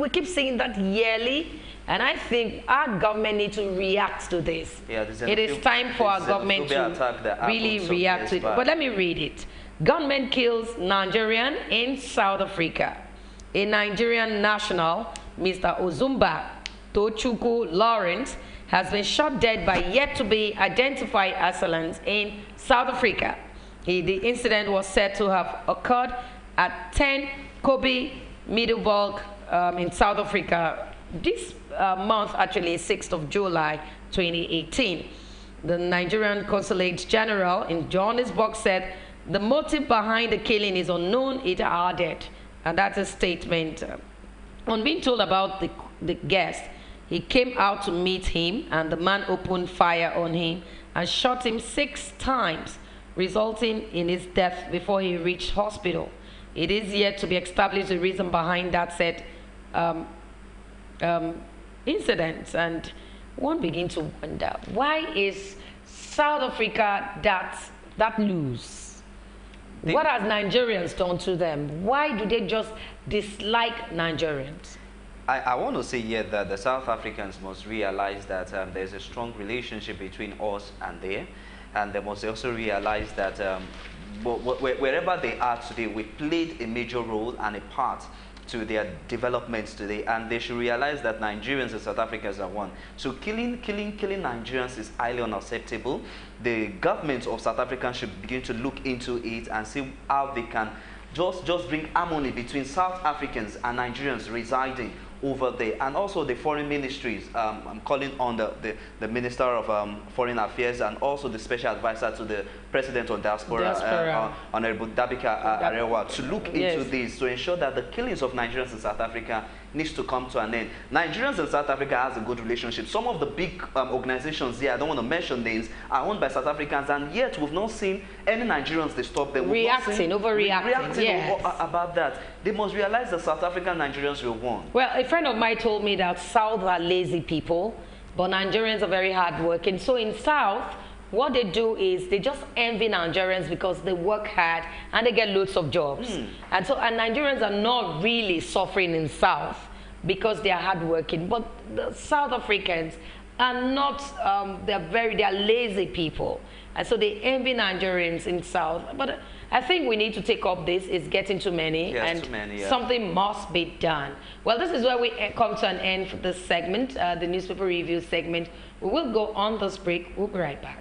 we keep seeing that yearly, and I think our government needs to react to this. Yeah, it is time for our government to really react to it. But let me read it. Gunman kills Nigerian in South Africa. A Nigerian national, Mr. Ozumba Tochukwu Lawrence, has been shot dead by yet-to-be identified assailants in South Africa. The incident was said to have occurred at 10 Kobe Middelburg in South Africa this month, actually 6th of July 2018. The Nigerian Consulate General in Johannesburg said the motive behind the killing is unknown, it added. And that's a statement. On being told about the guest, he came out to meet him, and the man opened fire on him and shot him 6 times, resulting in his death before he reached hospital. It is yet to be established the reason behind that said incident, and one begins to wonder, why is South Africa that loose? What has Nigerians done to them? Why do they just dislike Nigerians? I want to say here that the South Africans must realize that there's a strong relationship between us and them, and they must also realize that wherever they are today, we played a major role and a part to their developments today, and they should realize that Nigerians and South Africans are one. So killing Nigerians is highly unacceptable. The government of South Africa should begin to look into it and see how they can just bring harmony between South Africans and Nigerians residing over there, and also the foreign ministries. I'm calling on the Minister of Foreign Affairs and also the Special Advisor to the President on Diaspora, Honorable Dabika Arewa, to look into this to ensure that the killings of Nigerians in South Africa needs to come to an end. Nigerians in South Africa has a good relationship. Some of the big organizations here, I don't want to mention names, are owned by South Africans, and yet we've not seen any Nigerians disturb them. Overreacting about that. They must realize that South African Nigerians will won. Well, a friend of mine told me that South are lazy people, but Nigerians are very hardworking. So in South, what they do is they just envy Nigerians because they work hard and they get loads of jobs. And Nigerians are not really suffering in South because they are hardworking. But the South Africans are not, they are lazy people. And so they envy Nigerians in South. But I think we need to take up this. It's getting too many, and something must be done. Well, this is where we come to an end for this segment, the newspaper review segment. We will go on this break. We'll be right back.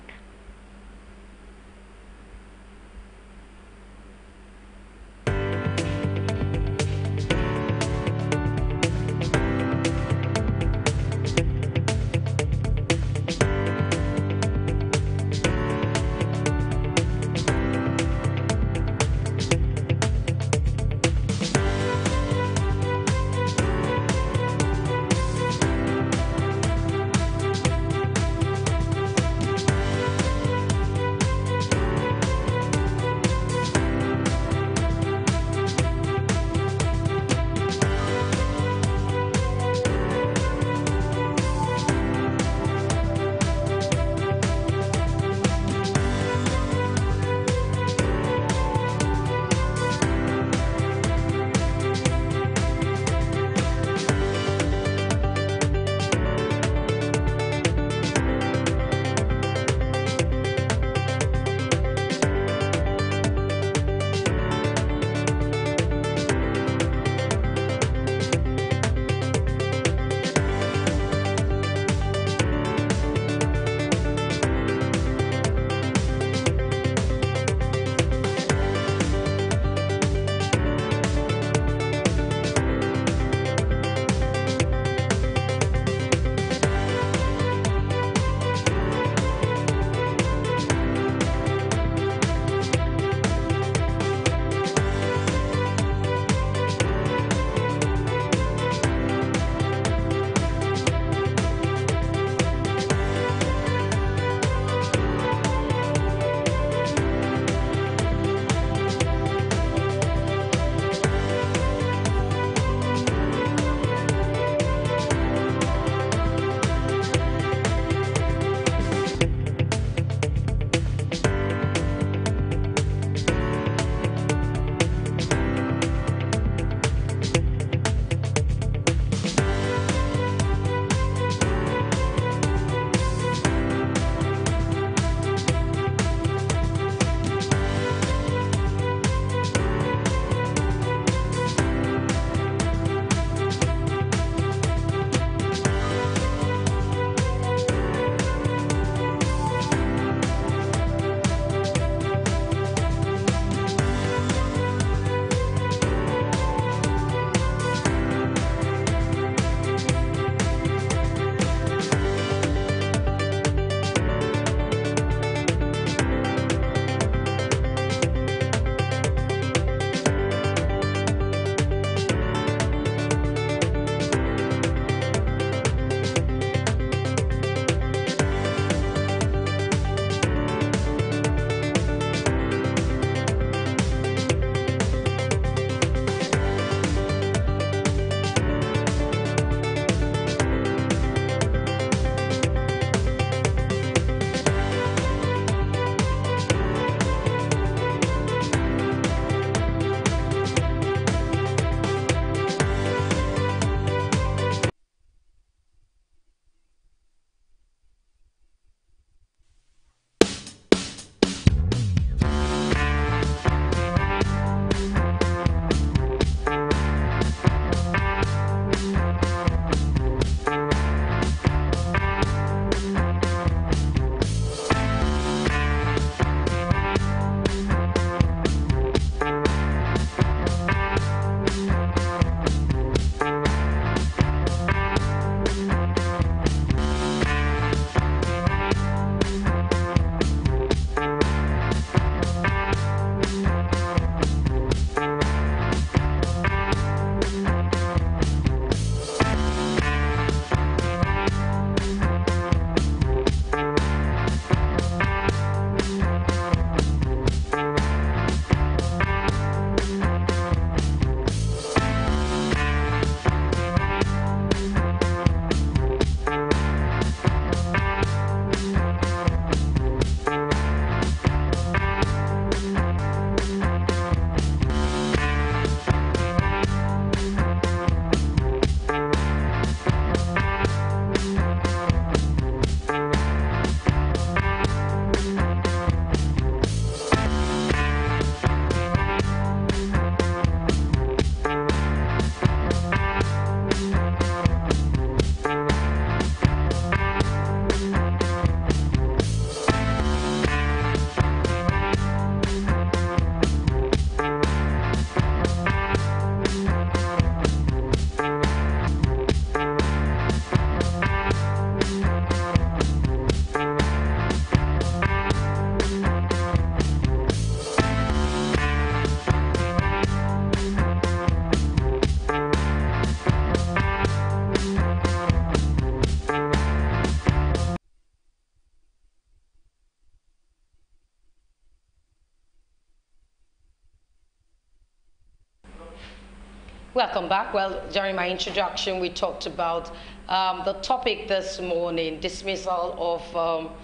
Welcome back. Well, during my introduction, we talked about the topic this morning, dismissal of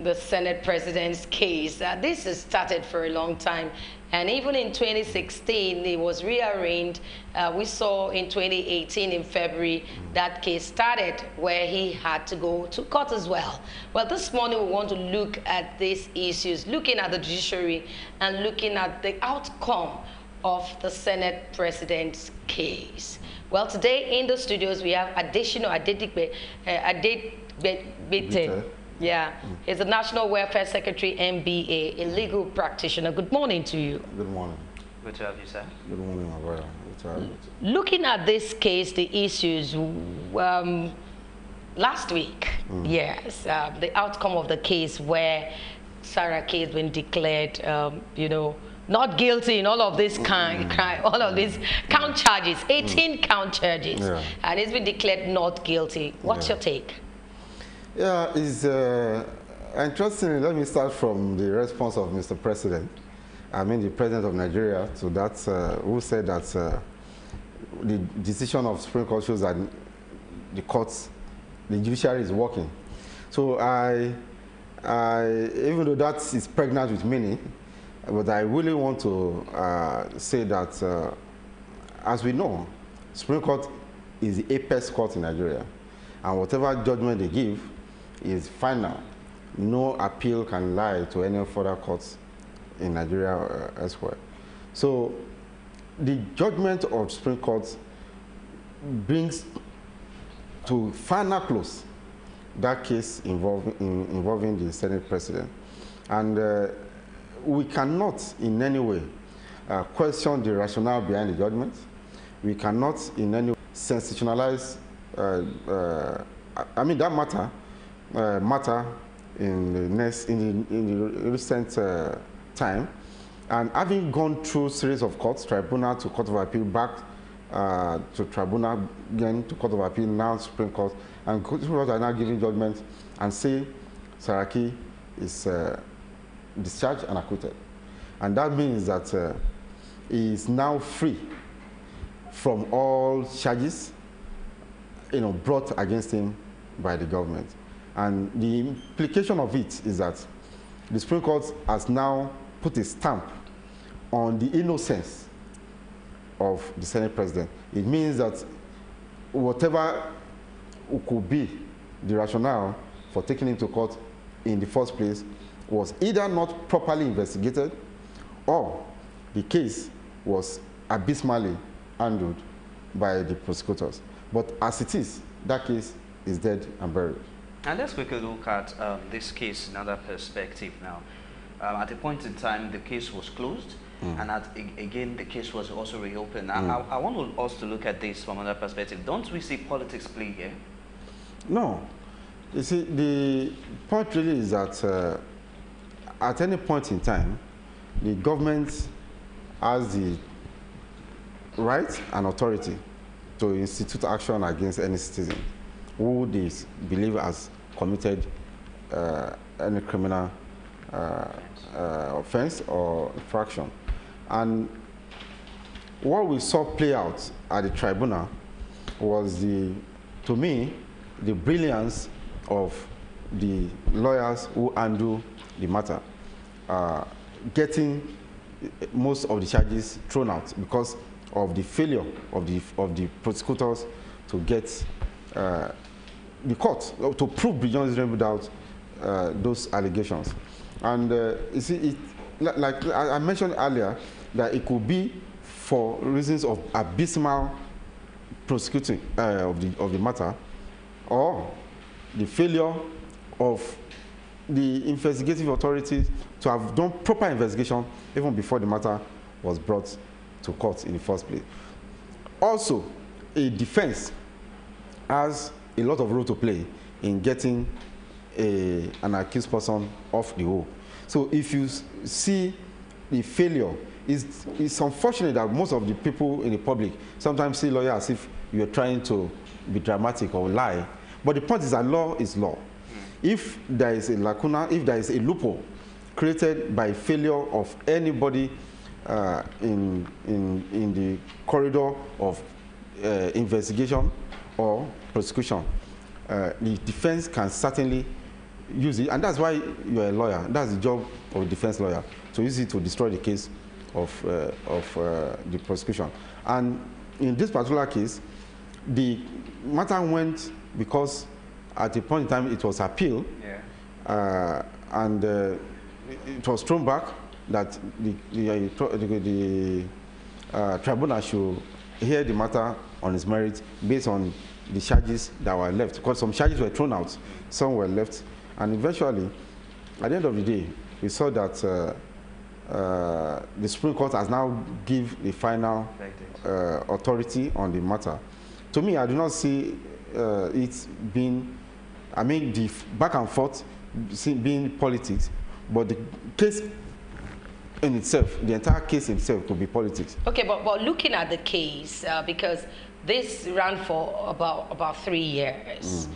the Senate President's case. This has started for a long time. And even in 2016, it was rearranged. We saw in 2018, in February, that case started where he had to go to court as well. Well, this morning we want to look at these issues, looking at the judiciary and looking at the outcome of the Senate President's case. Well, today in the studios we have additional Adedikbe. Yeah, he's a National Welfare Secretary, MBA, a legal practitioner. Good morning to you. Good morning. Good to have you, sir. Good morning, my brother. Good to have you. Looking at this case, the issues, last week, yes, the outcome of the case where Saraki has been declared, you know, not guilty in all of this all of these count charges, 18 count charges, and he's been declared not guilty. What's your take? Yeah, it's interesting. Let me start from the response of Mr. President. I mean, the President of Nigeria, to that, who said that the decision of Supreme Court shows that the courts, the judiciary is working. So even though that is pregnant with meaning, but I really want to say that, as we know, Supreme Court is the apex court in Nigeria, and whatever judgment they give is final. No appeal can lie to any further courts in Nigeria or elsewhere. So the judgment of Supreme Court brings to final close that case involving the Senate President. And we cannot in any way question the rationale behind the judgment. We cannot in any way sensationalize I mean, that matter in the recent time, and having gone through a series of courts, tribunal to Court of Appeal, back to tribunal, again to Court of Appeal, now Supreme Court, and Supreme Court are now giving judgment and say Saraki is discharged and acquitted. And that means that he is now free from all charges, you know, brought against him by the government. And the implication of it is that the Supreme Court has now put a stamp on the innocence of the Senate President. It means that whatever could be the rationale for taking him to court in the first place was either not properly investigated or the case was abysmally handled by the prosecutors. But as it is, that case is dead and buried. And let's quickly look at this case in another perspective now. At a point in time, the case was closed, and again, the case was also reopened. I want us to look at this from another perspective. Don't we see politics play here? No. You see, the point really is that at any point in time, the government has the right and authority to institute action against any citizen who they believe has committed any criminal offense or infraction. And what we saw play out at the tribunal was, to me, the brilliance of the lawyers who handle the matter, getting most of the charges thrown out because of the failure of the prosecutors to get the court to prove beyond reasonable doubt those allegations. And you see, like I mentioned earlier, that it could be for reasons of abysmal prosecuting of the matter, or the failure of the investigative authorities to have done proper investigation even before the matter was brought to court in the first place. Also, a defense has a lot of role to play in getting an accused person off the hook. So if you see the failure, it's unfortunate that most of the people in the public sometimes see lawyers as if you're trying to be dramatic or lie. But the point is that law is law. If there is a lacuna, if there is a loophole created by failure of anybody in the corridor of investigation or prosecution, the defense can certainly use it, and that's why you're a lawyer. That's the job of a defense lawyer, to use it to destroy the case of the prosecution. And in this particular case, the matter went because at a point in time it was appealed, and it was thrown back that the tribunal should hear the matter on its merit based on the charges that were left, because some charges were thrown out, some were left, and eventually, at the end of the day, we saw that the Supreme Court has now given the final authority on the matter. To me, I do not see it being, I mean, the back and forth being politics, but the case in itself, the entire case itself could be politics. Okay, but looking at the case, because this ran for about 3 years,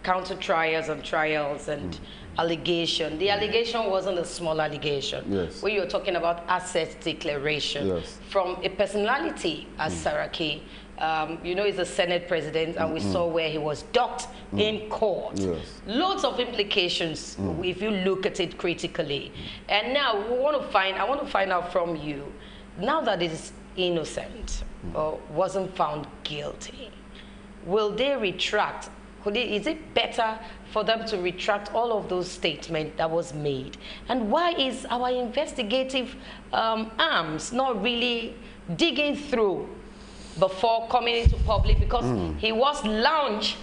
counter trials and trials and allegation. The allegation wasn't a small allegation. Yes. Where you're talking about asset declaration from a personality as Saraki. You know, he's a Senate president, and we saw where he was docked in court. Yes. Loads of implications if you look at it critically. And now I want to find out from you, now that he's innocent or wasn't found guilty, will they retract? Is it better for them to retract all of those statements that was made? And why is our investigative arms not really digging through before coming into public? Because he was launched,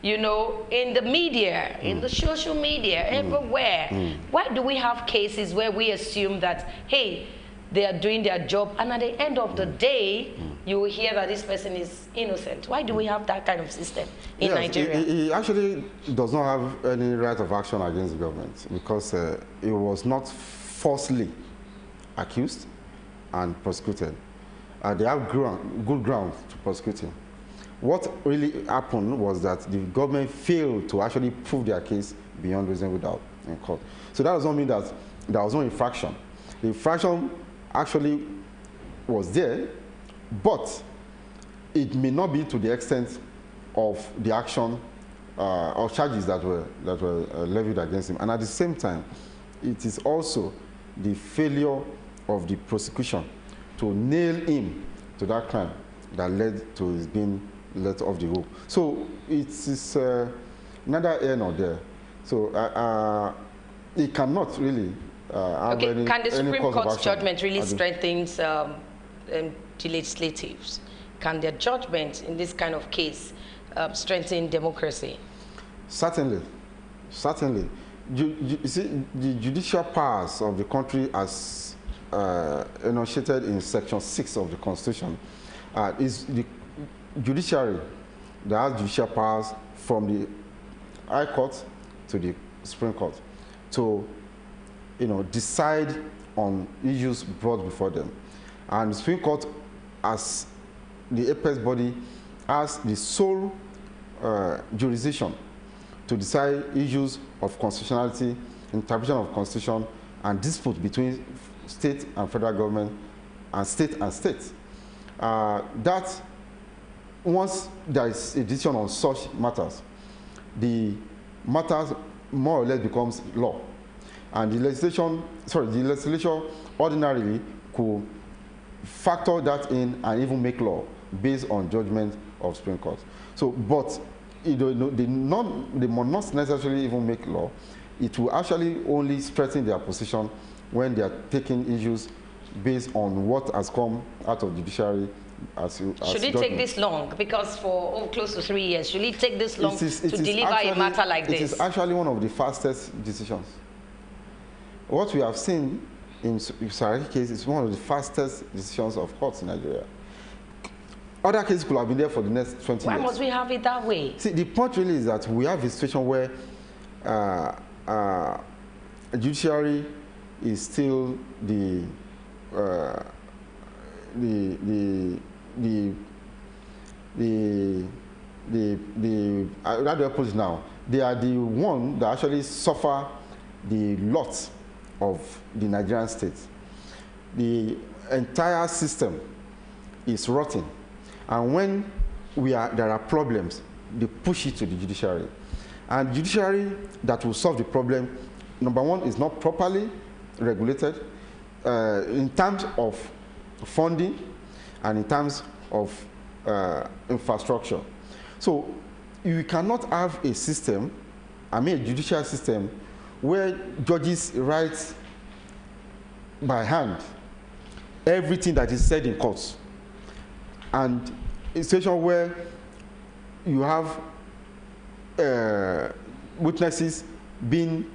you know, in the media, in the social media, everywhere. Why do we have cases where we assume that, hey, they are doing their job, and at the end of the day, you will hear that this person is innocent? Why do we have that kind of system in Nigeria? He actually does not have any right of action against the government, because he was not falsely accused and prosecuted. They have good ground to prosecute him. What really happened was that the government failed to actually prove their case beyond reasonable doubt in court. So that does not mean that there was no infraction. The infraction actually was there, but it may not be to the extent of the action or charges that were levied against him. And at the same time, it is also the failure of the prosecution to nail him to that crime that led to his being let off the hook. So it is neither here nor there. So it cannot really have any. Can the Supreme Court's judgment really strengthen the legislatives? Can their judgment in this kind of case strengthen democracy? Certainly, certainly. You see, the judicial powers of the country, as enunciated in Section 6 of the Constitution, is the judiciary that has judicial powers from the High Court to the Supreme Court to, you know, decide on issues brought before them. And the Supreme Court, as the apex body, has the sole jurisdiction to decide issues of constitutionality, interpretation of constitution, and dispute between state and federal government and state. That once there is a decision on such matters, the matters more or less becomes law. And the legislature ordinarily could factor that in and even make law based on judgment of Supreme Court. So, but they must not necessarily even make law. It will actually only strengthen their position when they are taking issues based on what has come out of the judiciary as should it judgment. take this long? Because for close to 3 years, should it take this long to deliver a matter like this? It is actually one of the fastest decisions. What we have seen in Saraki case is one of the fastest decisions of courts in Nigeria. Other cases could have been there for the next 20 years. Why must we have it that way? See, the point really is that we have a situation where judiciary is still how do I put it now? They are the one that actually suffer the lot of the Nigerian state. The entire system is rotting, And when there are problems, they push it to the judiciary. And judiciary that will solve the problem, number one, is not properly regulated in terms of funding and in terms of infrastructure. So you cannot have a system, a judicial system, where judges write by hand everything that is said in courts, and a situation where you have witnesses being,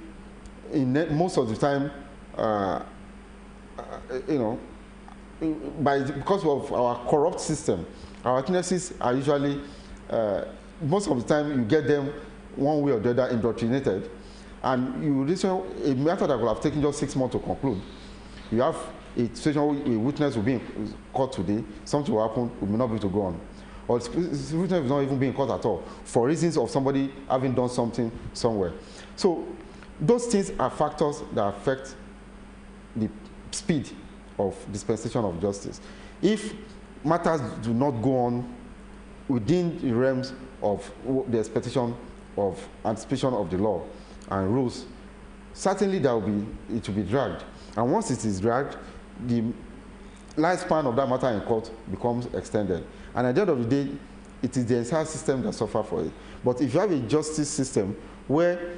most of the time, because of our corrupt system, our witnesses are usually, most of the time, you get them one way or the other indoctrinated, and you listen a matter that would have taken just 6 months to conclude. You have a situation where a witness will be in court today, something will happen, we may not be able to go on. Or the witness will not even be in court at all, for reasons of somebody having done something somewhere. So those things are factors that affect the speed of dispensation of justice. If matters do not go on within the realms of the expectation of anticipation of the law and rules, certainly it will be dragged. And once it is dragged, the lifespan of that matter in court becomes extended. And at the end of the day, it is the entire system that suffers for it. But if you have a justice system where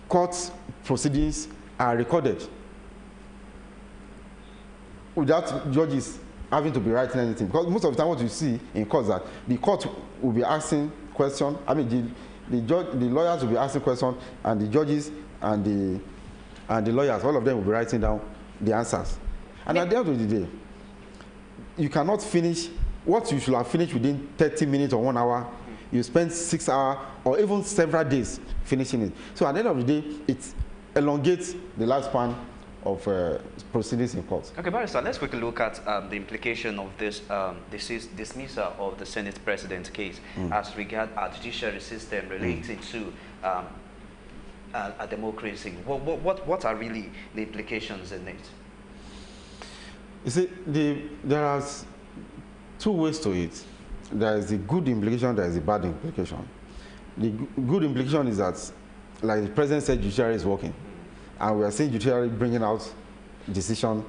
court proceedings are recorded without judges having to be writing anything, because most of the time what you see in courts that the court will be asking questions, the lawyers will be asking questions, and the judges and the lawyers, all of them will be writing down the answers. And at the end of the day, you cannot finish what you should have finished within 30 minutes or 1 hour. You spend 6 hours or even several days finishing it. So at the end of the day, it elongates the lifespan of proceedings in court. Okay, Barrister, let's quickly look at the implication of this dismissal of the Senate President case as regards our judiciary system related to a democracy. What are really the implications in it? You see, there are two ways to it. There is the good implication, there is the bad implication. The good implication is that, like the President said, judiciary is working. And we are seeing judiciary bringing out decision,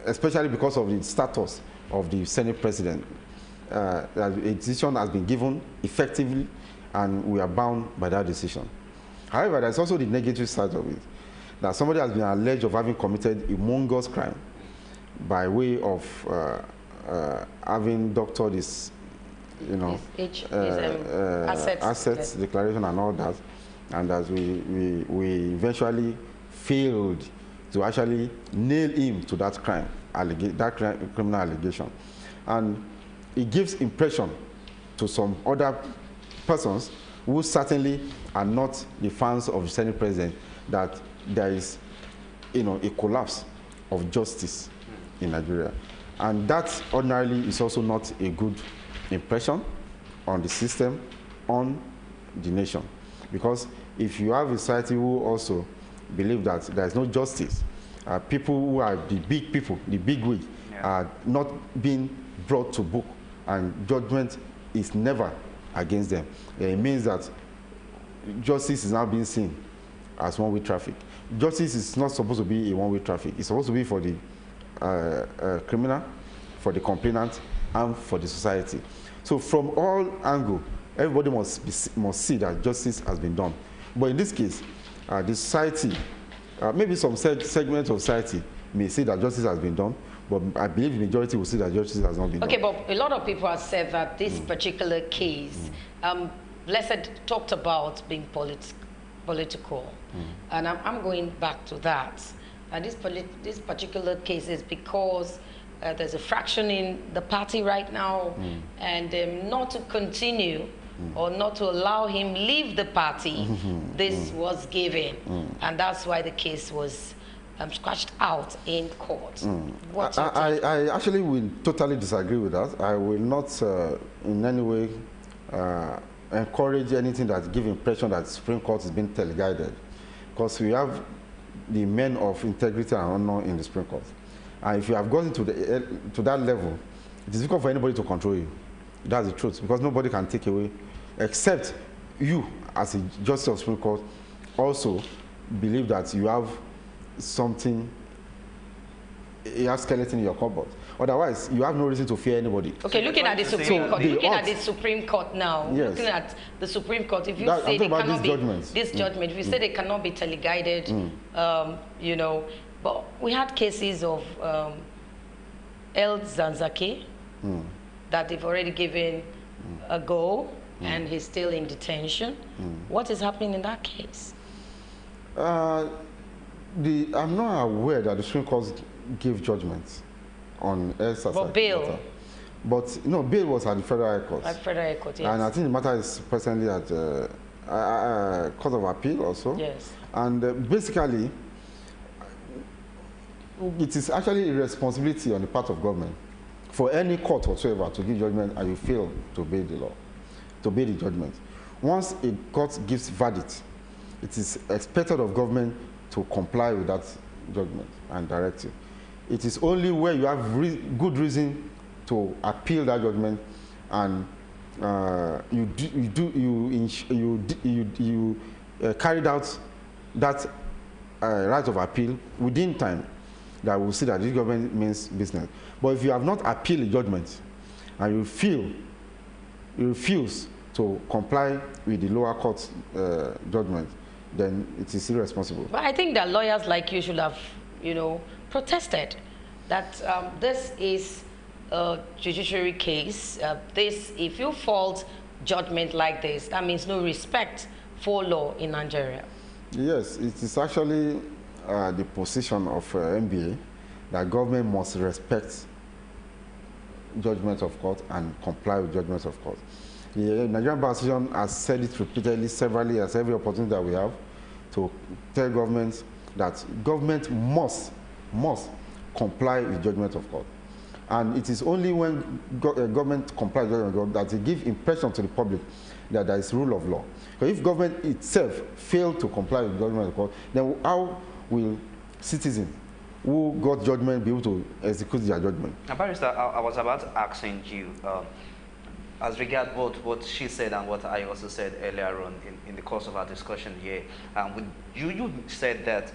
especially because of the status of the Senate President. A decision has been given effectively, and we are bound by that decision. However, there's also the negative side of it, that somebody has been alleged of having committed a monstrous crime by way of having doctored his, assets declaration and all that, and as we eventually failed to actually nail him to that crime, criminal allegation, and it gives impression to some other persons who certainly are not the fans of the Senate President that there is, a collapse of justice in Nigeria. And that ordinarily is also not a good impression on the system, on the nation. Because if you have a society who also believe that there is no justice, people who are the big people, the big wig, are not being brought to book, and judgment is never against them. It means that justice is now being seen as one-way traffic. Justice is not supposed to be a one-way traffic. It's supposed to be for the criminal, for the complainant, and for the society. So from all angles, everybody must see that justice has been done. But in this case, the society, maybe some segments of society may say that justice has been done, but I believe the majority will say that justice has not been done. Okay, but a lot of people have said that this particular case, Blessed talked about being political, and I'm going back to that. And this particular case is because there's a fraction in the party right now, and not to continue or not to allow him leave the party, this was given, and that's why the case was scratched out in court. I actually will totally disagree with that. I will not in any way encourage anything that gives impression that the Supreme Court is being teleguided, because we have the men of integrity and honor in the Supreme Court. And if you have gotten to that level, it is difficult for anybody to control you. That's the truth, because nobody can take away, except you, as a justice of Supreme Court, also believe that you have something, you have skeleton in your cupboard. Otherwise, you have no reason to fear anybody. Okay, looking at the Supreme Court, looking at the Supreme Court now, yes. looking at the Supreme Court, if you say they cannot be this judgment, if you say they cannot be teleguided, you know, but we had cases of El Zanzaki that they've already given a go, and he's still in detention. What is happening in that case? I'm not aware that the Supreme Court gave judgments on El Zanzaki. But bail. But no, bail was at the Federal High Court. At Federal High Court, yes. And I think the matter is presently at Court of Appeal also. Yes. And basically, it is actually a responsibility on the part of government for any court whatsoever to give judgment and you fail to obey the law, to obey the judgment. Once a court gives verdict, it is expected of government to comply with that judgment and directive. It is only where you have good reason to appeal that judgment and you carried out that right of appeal within time, that will see that this government means business. But if you have not appealed the judgment and you refuse to comply with the lower court judgment, then it is irresponsible. But I think that lawyers like you should have, you know, protested that this is a judiciary case. If you fault judgment like this, that means no respect for law in Nigeria. Yes, it is actually the position of NBA that government must respect judgments of court and comply with judgments of court. The Nigerian Bar Association has said it repeatedly, severally, as every opportunity that we have, to tell governments that government must comply with judgment of court. And it is only when government complies with judgment of court that they give impression to the public that there is rule of law. Because if government itself fails to comply with judgment of court, then how will citizens who got judgment be able to execute their judgment? Now, Barrister, I was about asking you, as regards both what she said and what I also said earlier on in the course of our discussion here, you said that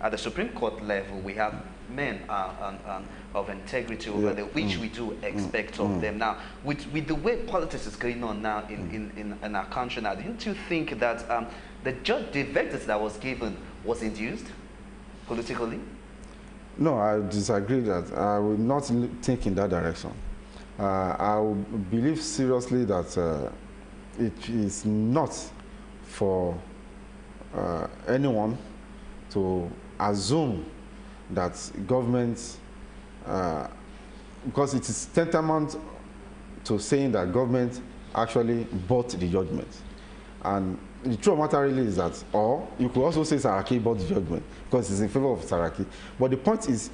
at the Supreme Court level we have men of integrity over there, which we do expect of them. Now, with the way politics is going on now in our country now, didn't you think that the verdict that was given was induced politically? No, I disagree that. I will not think in that direction. I believe seriously that it is not for anyone to assume that government, because it is tantamount to saying that government actually bought the judgment. And the truth of the matter really is that, or you could also say Saraki bought the judgment because it's in favor of Saraki. But the point is,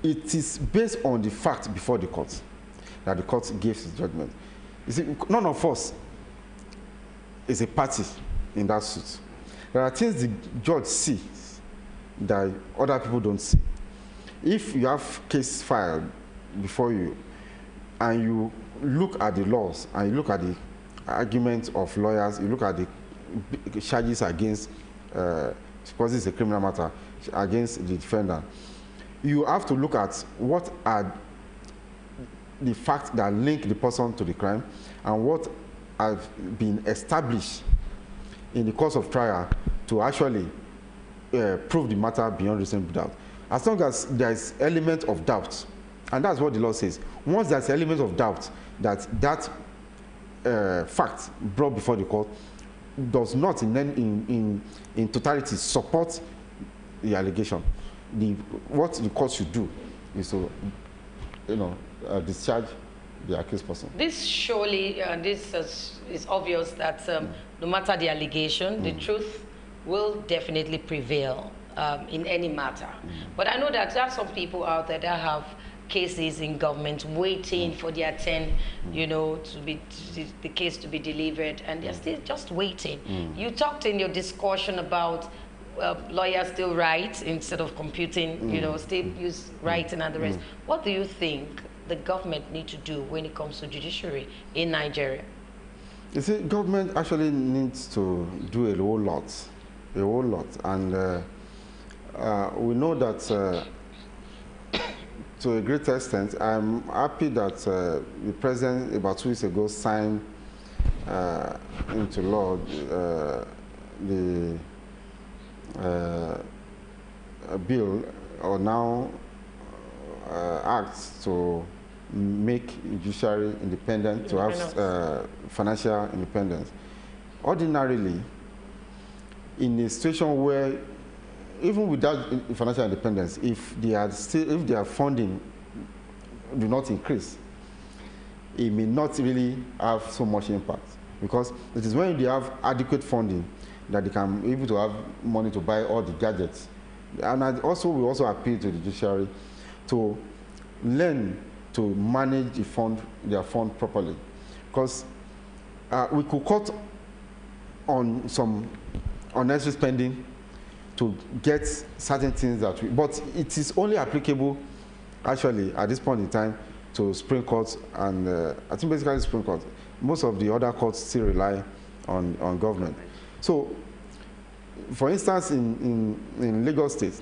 it is based on the fact before the court that the court gives its judgment. You see, none of us is a party in that suit. There are things the judge sees that other people don't see. If you have case filed before you and you look at the laws and you look at the arguments of lawyers, you look at the charges against, because it's a criminal matter, against the defendant, you have to look at what are the facts that link the person to the crime and what have been established in the course of trial to actually prove the matter beyond reasonable doubt. As long as there is element of doubt, and that's what the law says, once there's element of doubt that fact brought before the court does not in totality support the allegation, what the court should do is to, discharge the accused person. This surely, this is obvious that no matter the allegation, the truth will definitely prevail in any matter. But I know that there are some people out there that have cases in government waiting for their turn, the case to be delivered, and they're still just waiting. You talked in your discussion about lawyers still write instead of computing, you know, still use writing and the rest. What do you think the government need to do when it comes to judiciary in Nigeria? You see, government actually needs to do a whole lot, and we know that to a great extent. I'm happy that the president about 2 weeks ago signed into law a bill or now acts to make judiciary independent, to have financial independence. Ordinarily, in a situation where even without financial independence, if their funding do not increase, it may not really have so much impact, because it is when they have adequate funding that they can be able to have money to buy all the gadgets. And we also appeal to the judiciary to learn to manage their fund properly, because we could cut on some unnecessary spending to get certain things but it is only applicable actually at this point in time to Supreme Court, and I think basically Supreme Court. Most of the other courts still rely on government. So, for instance, in Lagos State,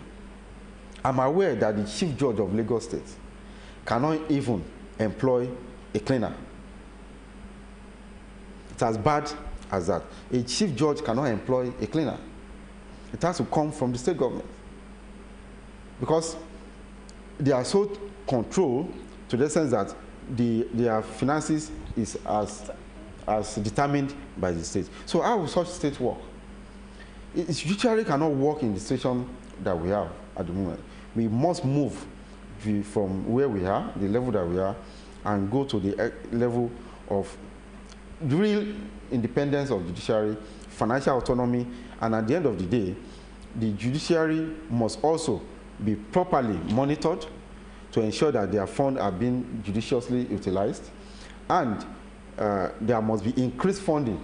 I'm aware that the Chief Judge of Lagos State cannot even employ a cleaner. It's as bad as that. A Chief Judge cannot employ a cleaner. It has to come from the state government, because they are so controlled to the sense that their finances is as determined by the state. So how will such state work? It judiciary cannot work in the situation that we have at the moment. We must move from where we are, the level that we are, and go to the level of real independence of judiciary, financial autonomy, and at the end of the day, the judiciary must also be properly monitored to ensure that their funds are being judiciously utilized, and there must be increased funding,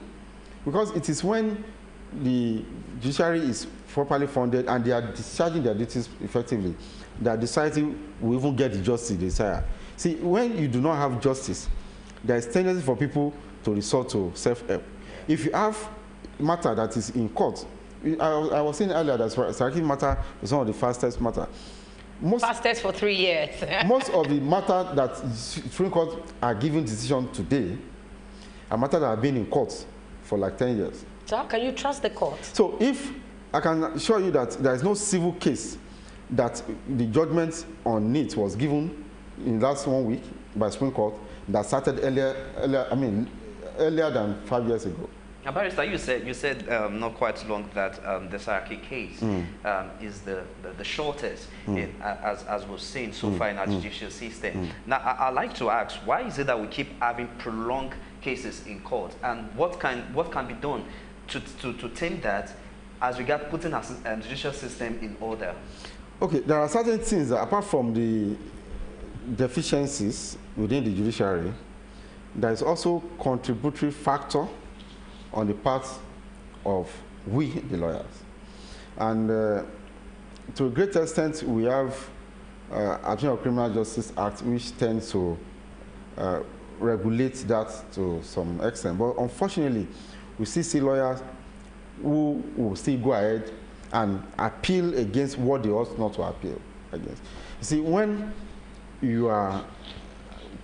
because it is when the judiciary is properly funded and they are discharging their duties effectively that the society will even get the justice they desire. See, when you do not have justice, there is tendency for people to resort to self-help. If you have matter that is in court, I was saying earlier that Saraki matter is one of the fastest matter. Fastest for 3 years. Most of the matter that Supreme Court are giving decision today are matter that have been in court for like 10 years. So how can you trust the court? So if I can assure you that there is no civil case that the judgment on it was given in the last 1 week by Supreme Court that started earlier than 5 years ago. Now, Barrister, you said not quite long that the Saraki case is the shortest, as we've seen so far in our judicial system. Now, I'd like to ask, why is it that we keep having prolonged cases in court, and what can be done to tame that as regards putting our judicial system in order? Okay, there are certain things that, apart from the deficiencies within the judiciary, there is also contributory factor on the part of we, the lawyers. And to a great extent, we have Additional Criminal Justice Act, which tends to regulate that to some extent. But unfortunately, we still see lawyers who will still go ahead and appeal against what they ought not to appeal against. You see, when you are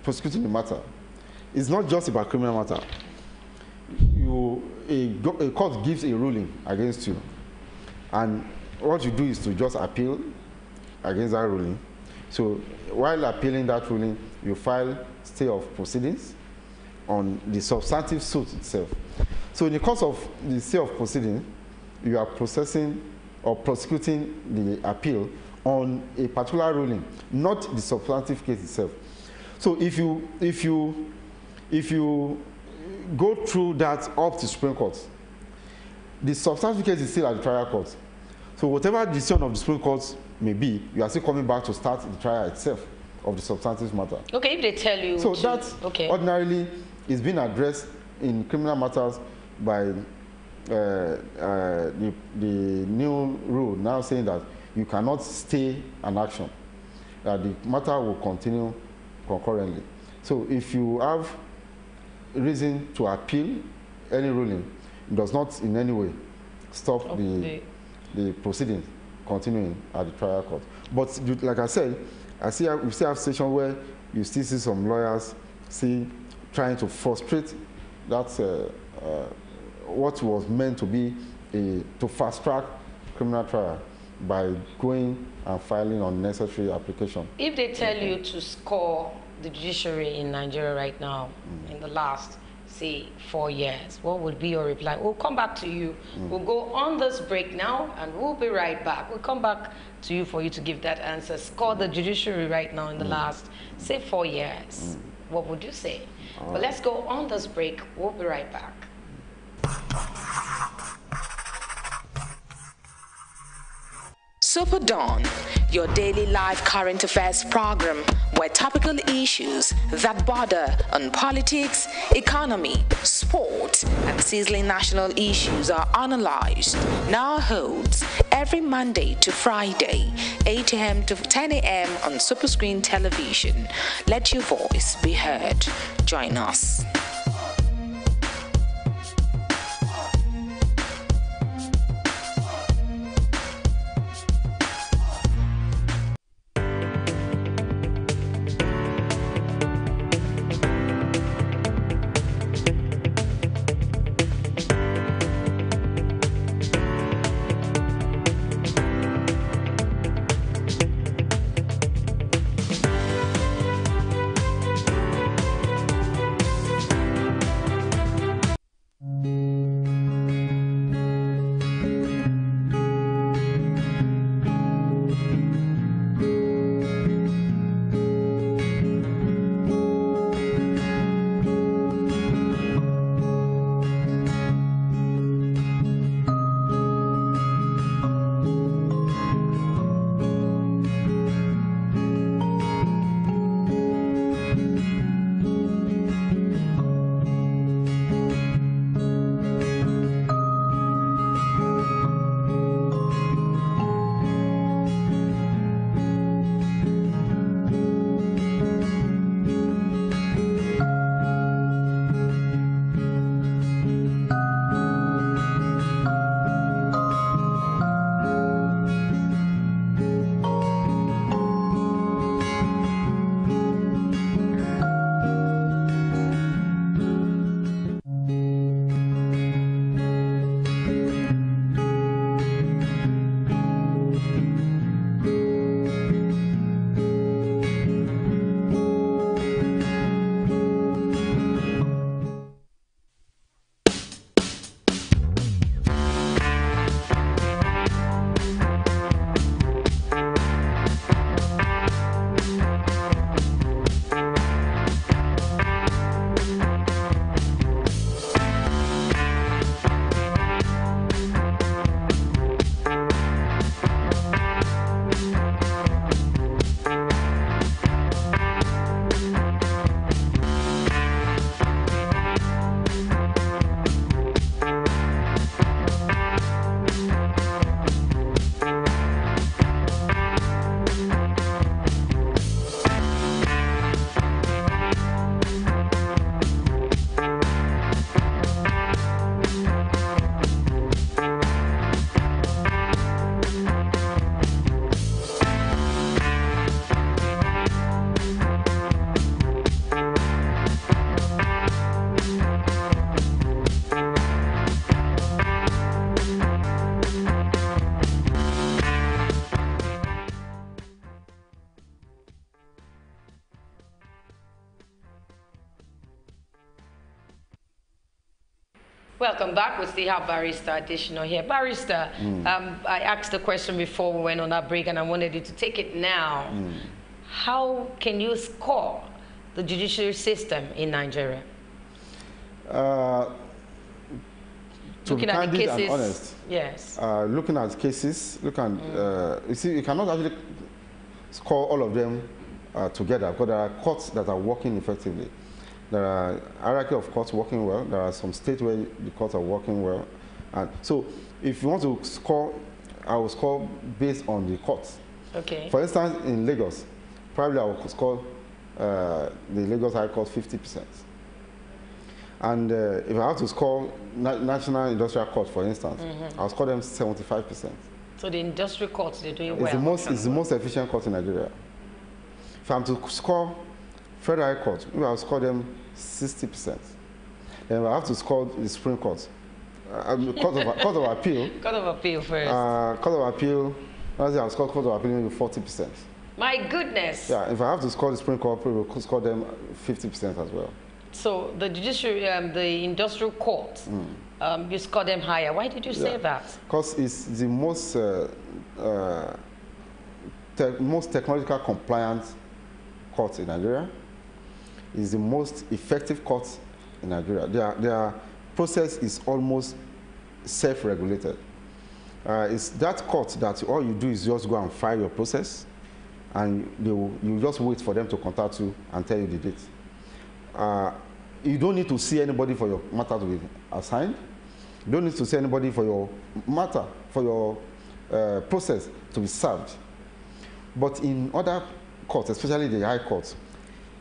prosecuting the matter, it's not just about criminal matter. A court gives a ruling against you, and what you do is to just appeal against that ruling. So while appealing that ruling, you file stay of proceedings on the substantive suit itself. So in the course of the stay of proceedings, you are processing or prosecuting the appeal on a particular ruling, not the substantive case itself. So if you go through that up to Supreme Court, the substantive case is still at the trial court. So whatever decision of the Supreme Court may be, you are still coming back to start the trial itself of the substantive matter. Okay, if they tell you so that ordinarily is being addressed in criminal matters by the new rule now saying that you cannot stay an action, that the matter will continue concurrently. So if you have reason to appeal any ruling, it does not in any way stop the proceedings continuing at the trial court. But like I said, we still have situations where you still see some lawyers trying to frustrate that what was meant to be to fast-track criminal trial by going and filing unnecessary application. If they tell you to score the judiciary in Nigeria right now, in the last, say, 4 years, what would be your reply? We'll come back to you. We'll go on this break now, and we'll be right back. We'll come back to you for you to give that answer. Score the judiciary right now in the last, say, 4 years. What would you say? But let's go on this break. We'll be right back. Superdawn, your daily live current affairs program where topical issues that border on politics, economy, sport, and sizzling national issues are analyzed, now holds every Monday to Friday, 8 a.m. to 10 a.m. on Superscreen Television. Let your voice be heard. Join us. Welcome back. We still have Barrister Additional here. Barrister, I asked the question before we went on our break, and I wanted you to take it now. How can you score the judiciary system in Nigeria? Looking at the cases, and honest, yes. Looking at cases, you see, you cannot actually score all of them together, because there are courts that are working effectively. There are hierarchy of courts working well. There are some states where the courts are working well. And so if you want to score, I will score based on the courts. Okay. For instance, in Lagos, probably I will score the Lagos High Court 50%. And if I have to score National Industrial Court, for instance, I'll score them 75%. So the industrial courts, they're doing well. It's the most efficient court in Nigeria. If I'm to score Federal High Court, maybe I'll score them 60%. And I have to score the Supreme Court. Court of Appeal. Court of Appeal first. Court of Appeal, I'll score Court of Appeal maybe 40%. My goodness. Yeah, if I have to score the Supreme Court, we'll score them 50% as well. So the judiciary, the industrial court, you score them higher. Why did you say that? Because it's the most technological compliant court in Nigeria. It's the most effective court in Nigeria. Their process is almost self-regulated. It's that court that all you do is just go and file your process, and you just wait for them to contact you and tell you the date. You don't need to see anybody for your matter to be assigned. You don't need to see anybody for your matter, for your process to be served. But in other courts, especially the high courts,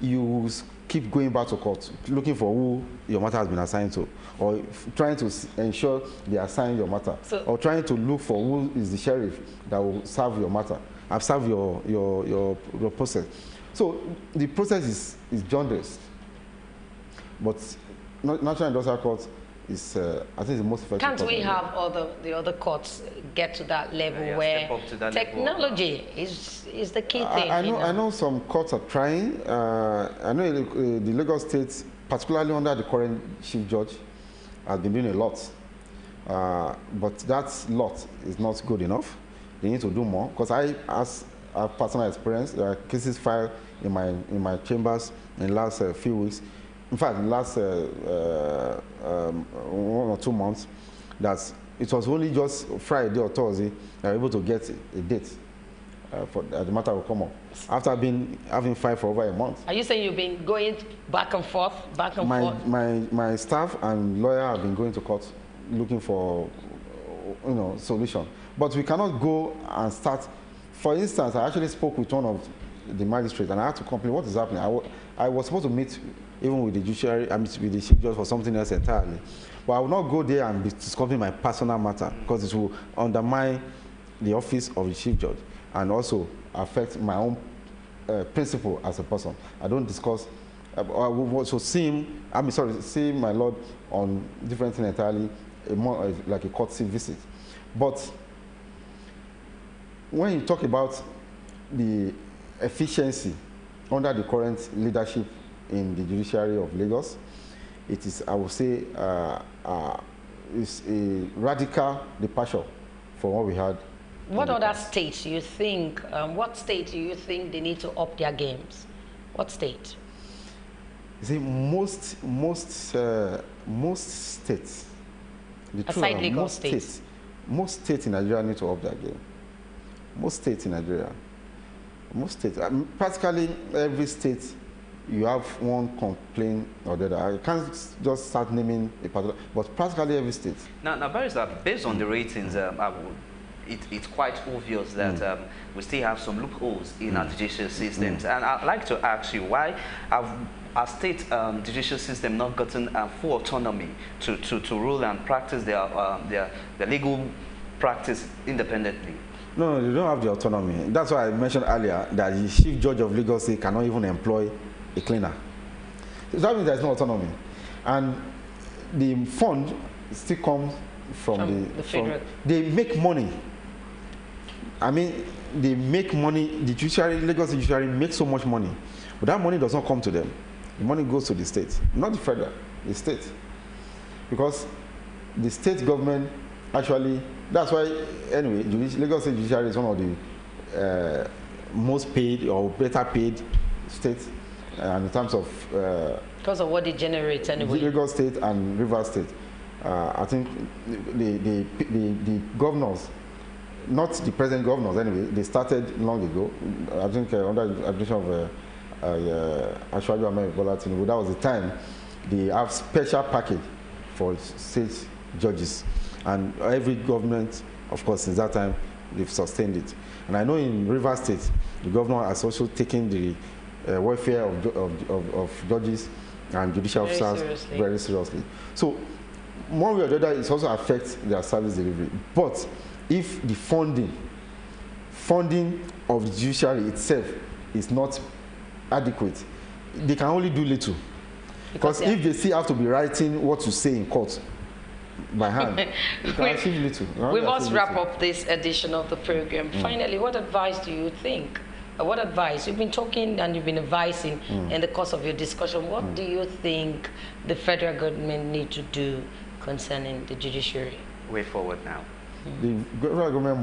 you keep going back to court, looking for who your matter has been assigned to, or trying to ensure they assign your matter, or trying to look for who is the sheriff that will serve your matter, and serve your process. So the process is jaundiced. But National Industrial Court is, I think, the most effective. Can't we have the other courts get to that level where technology is the key thing? I know some courts are trying. I know the Lagos State, particularly under the current Chief Judge, has been doing a lot. But that lot is not good enough. They need to do more. Because I have personal experience. There are cases filed in my chambers in the last few weeks. In fact, in the last 1 or 2 months, that it was only just Friday or Thursday they were able to get a date for the matter will come up. After having filed for over a month. Are you saying you've been going back and forth, forth? My staff and lawyer have been going to court looking for, solution. But we cannot go and start. For instance, I actually spoke with one of the magistrates, and I had to complain what is happening. I was supposed to meet even with the judiciary, with the Chief Judge for something else entirely. But I will not go there and be discussing my personal matter, because it will undermine the office of the Chief Judge and also affect my own principle as a person. I don't discuss. I will also see my Lord on different things entirely, more like a courtesy visit. But when you talk about the efficiency under the current leadership in the judiciary of Lagos, it is, I would say, is a radical departure from what we had. What other states do you think, what state do you think they need to up their games? What state? You see, most states, aside Lagos states, most states in Nigeria need to up their game. Most states in Nigeria, practically every state, you have one complaint or the other. I can't just start naming a particular, but practically every state. Now, Barrister, based on the ratings, it's quite obvious that we still have some loopholes in our judicial systems. And I'd like to ask you, why have our state judicial system not gotten full autonomy to rule and practice their legal practice independently? No, they don't have the autonomy. That's why I mentioned earlier that the Chief Judge of Lagos State cannot even employ a cleaner. So that means there's no autonomy. And the fund still comes from the federal. They make money. I mean, they make money. The judiciary, Lagos judiciary makes so much money. But that money does not come to them. The money goes to the state, not the federal, the state. Because the state government actually, that's why, anyway, Lagos State Judiciary is one of the most paid or better paid states in terms of... because of what it generates anyway. Lagos State and Rivers State. I think the governors, not the present governors anyway, they started long ago. I think under the administration of Ashwaju Ahmed Bola Tinubu, that was the time they have special package for state judges. And every government, of course, since that time, they've sustained it. And I know in Rivers State, the governor has also taken the welfare of judges and judicial officers very seriously. So one way or the other, it also affects their service delivery. But if the funding of the judiciary itself is not adequate, they can only do little. Because if they still have to be writing what to say in court by hand, they can achieve little. We must wrap up this edition of the program. Finally, what advice do you think? What advice? You've been talking and you've been advising in the course of your discussion. What do you think the federal government need to do concerning the judiciary? Way forward now. The federal government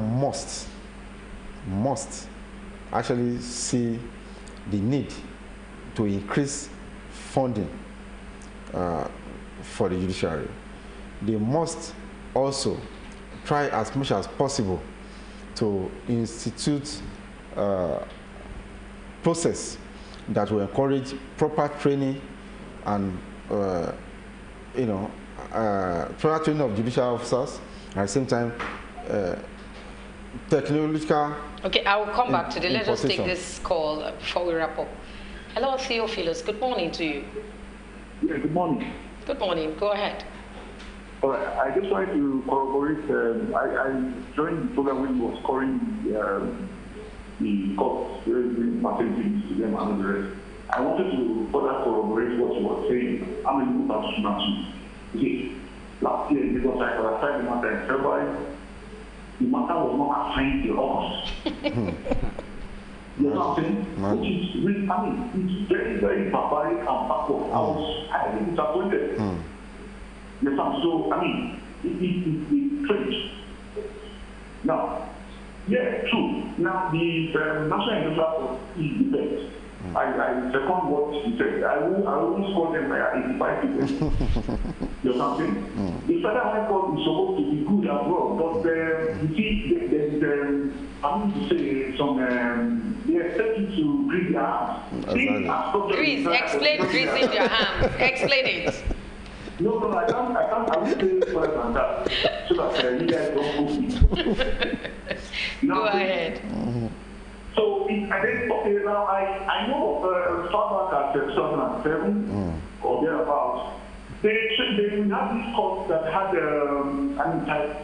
must actually see the need to increase funding for the judiciary. They must also try as much as possible to institute process that will encourage proper training and proper training of judicial officers, at the same time technological. Okay, I will come back to the. Let us take this call before we wrap up. Hello, Theophilus. Good morning to you. Yeah, good morning. Good morning. Go ahead. All right, I just wanted to corroborate. I joined the program when he was calling the court, the facilities to them and the rest. I wanted to further corroborate what you were saying. I'm a good person. Okay, last year, because I clarified the matter in February, the matter was not assigned to us. You know what I'm saying? Which is really, I mean, it's very, very barbaric and backward. I was highly disappointed. Yes, so, I mean, it's strange. Now, yeah, true. Now, the National Industrial is the best. I second what you said. I won't score them by 85%. You know what I'm saying? The Federal High Court is supposed to be good as well, but you see, there's I mean to say some they expect you to grease their hands. Grease, explain greasing your hands. Explain it. No, I can't. I will say it further than that, so that you guys don't go me. Go ahead. So, okay, now I know of far back at 2007 or thereabouts, they will have these courts that had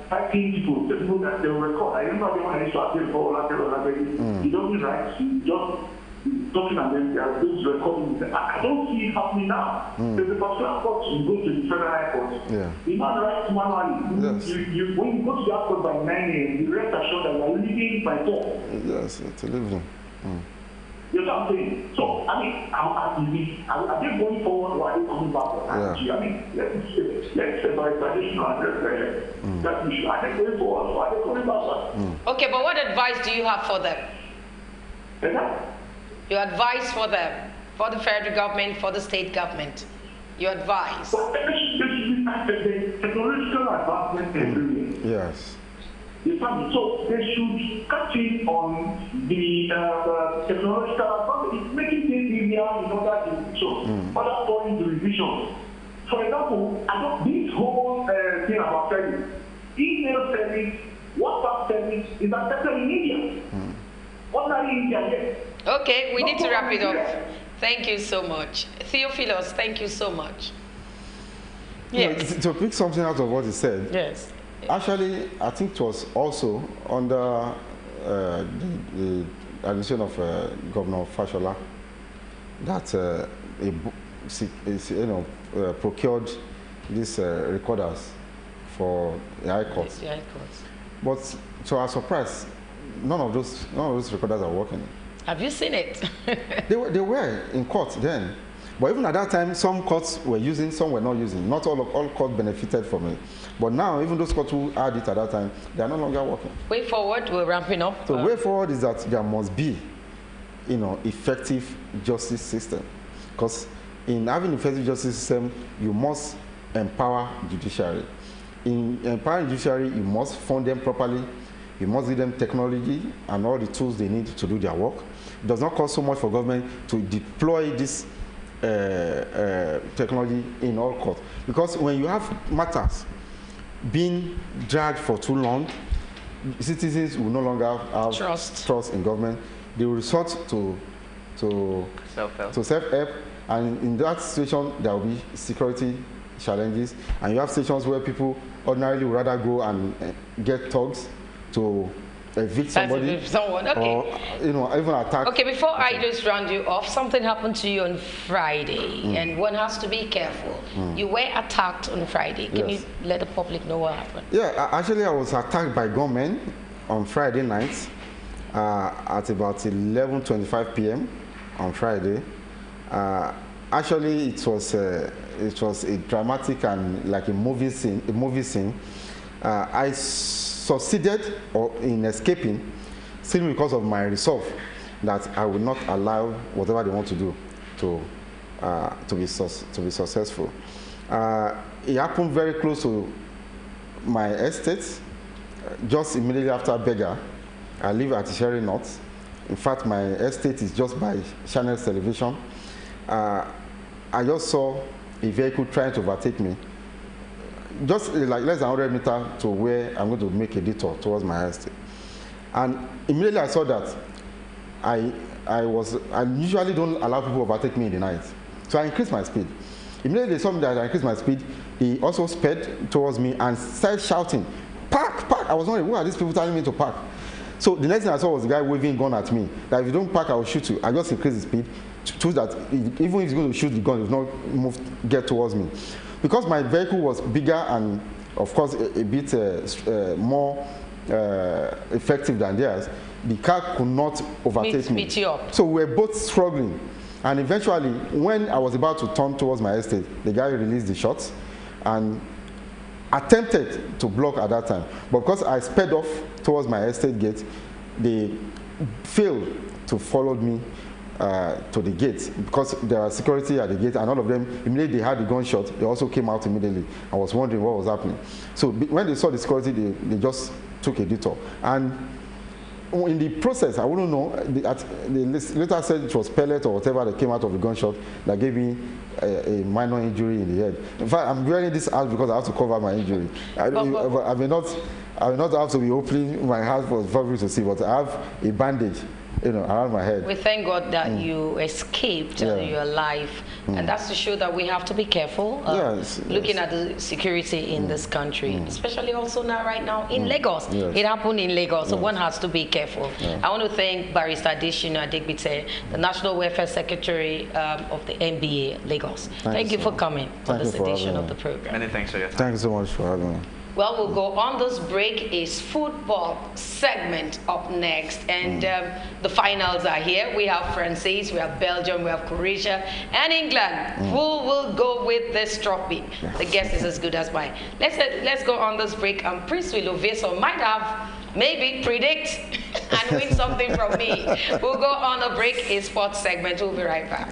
typing people that they will record. I remember when I used to appeal for you don't write, you just talking and then they are going to recording. I don't see it happening now. There's a particular court, you go to the Federal High Court. The man writes manually. When you go to the court by 9 a.m., the rest are sure that you are leaving by 4. Yes, it's a living. You know what I'm saying? So, I mean, are they going forward or are they coming back? I mean, let's say by traditional that issue. Are they going forward or are they coming back? Okay, but what advice do you have for them? Your advice for them, for the federal government, for the state government. Your advice. So, this is the technological advancement everywhere. Yes. So they should catch in on the technological advancement. It's making things easier in order to so other foreign jurisdictions. For example, this whole thing about service, email service, WhatsApp service is accepted in India. Ordinary India, yes. Okay, we need to wrap it up. Thank you so much. Theophilus, thank you so much. Yes. To pick something out of what he said. Yes. Actually, I think it was also under the administration of Governor Fashola that procured these recorders for the High Court. The High Court. But to our surprise, none of those recorders are working. Have you seen it? They were in court then. But even at that time, some courts were using, some were not using. Not all courts benefited from it. But now, even those courts who had it at that time, they are no longer working. Way forward, we're ramping up. So way forward is that there must be, effective justice system. Because in having effective justice system, you must empower judiciary. In empowering judiciary, you must fund them properly. You must give them technology and all the tools they need to do their work. It does not cost so much for government to deploy this technology in all courts. Because when you have matters being dragged for too long, citizens will no longer have trust in government. They will resort to self-help, and in that situation there will be security challenges, and you have situations where people ordinarily would rather go and get thugs to evict somebody, okay. Or even attack. Okay, before I just round you off, something happened to you on Friday, and one has to be careful. You were attacked on Friday. Can you let the public know what happened? Yeah, actually I was attacked by gunmen on Friday night at about 11:25 p.m. on Friday. Actually, it was a dramatic and like a movie scene. I succeeded in escaping simply because of my resolve that I will not allow whatever they want to do to be successful. It happened very close to my estate, just immediately after Bega. I live at Sherry North. In fact, my estate is just by Channels Television. I just saw a vehicle trying to overtake me, just like less than 100 meters to where I'm going to make a detour towards my estate. And immediately I saw that I usually don't allow people to overtake me in the night. So I increased my speed. Immediately they saw me that I increased my speed, they also sped towards me and started shouting, "Park, park!" I was wondering, who are these people telling me to park? So the next thing I saw was the guy waving a gun at me, that if you don't park, I will shoot you. I just increased the speed to that even if he's going to shoot the gun, he will not get towards me. Because my vehicle was bigger and, of course, a bit more effective than theirs, the car could not overtake me. Meet you up. So we were both struggling. And eventually, when I was about to turn towards my estate, the guy released the shots and attempted to block at that time. But because I sped off towards my estate gate, they failed to follow me to the gate, because there was security at the gate, and all of them, immediately they had the gunshot, they also came out immediately. I was wondering what was happening. So when they saw the security, they just took a detour. And in the process, I wouldn't know, they later said it was pellet or whatever that came out of the gunshot that gave me a minor injury in the head. In fact, I'm wearing this hat because I have to cover my injury. I may not have to be opening my hat for public to see, but I have a bandage, around my head. We thank God that you escaped and you're alive, and that's to show that we have to be careful looking at the security in this country, especially also now right now in Lagos. It happened in Lagos, so one has to be careful. I want to thank Barrister Adeshina Adegbite, the National Welfare Secretary of the NBA Lagos. Thank you for coming for this edition of the program. Many thanks for your time. Thank you so much for having me. Well, we'll go on this break. Is football segment up next, and the finals are here. We have France, we have Belgium, we have Croatia, and England. Who will go with this trophy? The guess is as good as mine. Let's go on this break, and Prince Wiloveso might have maybe predict and win something from me. We'll go on a break. A sports segment. We'll be right back.